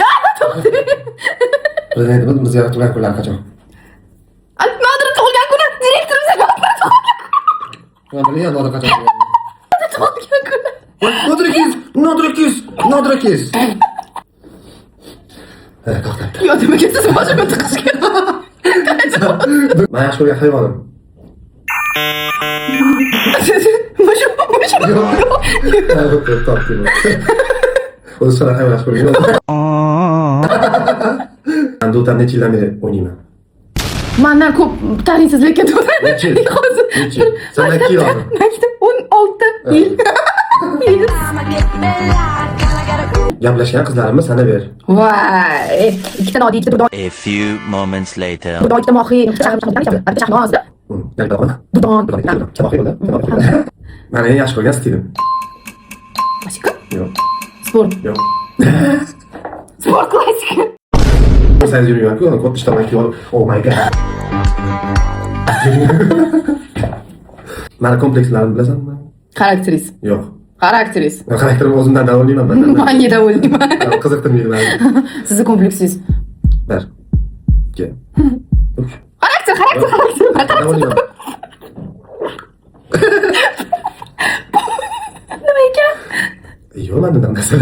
Ya to'xta. Bizga tug'ilgan kunlar qachon? Nodir tug'ilgan kuni direktorimiz Nodir qachon? tug'ilgan kuni. Nodir kes. To'xtatdi. Yo, demak siz boshimga tiqishgan. Men yaxshi ko'rgan hayvonim. Mushu. O'zi sana hayvon yaxshi ko'rgan. Men Dota necha yildan beri o'ynayman. Mendan ko'p taniysiz, lekin Dota. Necha yil? Sen ikki yil oldin. Maktab 16 yil. Gaplashgan qizlarimni sana ber. Voy, ikkita nodiy, ikkita budon, A few moments later. ikkita mohiy, chaqmoz, budon. Meni eng yaxshi ko'rgan stilim. Klasika? Yo'q. Sport. Yo'q. Sport klasika. Sen yürüyorsun, onu kot dışlamak yok. Oh my god. Meni komplekslarimni bilasanmi? Xarakteris. Yo'q. Xarakteris. Xarakterim o'zimdan davolayman men. Menga o'ylayman. Qiziqtirmaydi meni. Sizni kompleksingiz. 1 2 Xarakter. Davolayman. Nima ekan? Yo'q, men bundan narsa.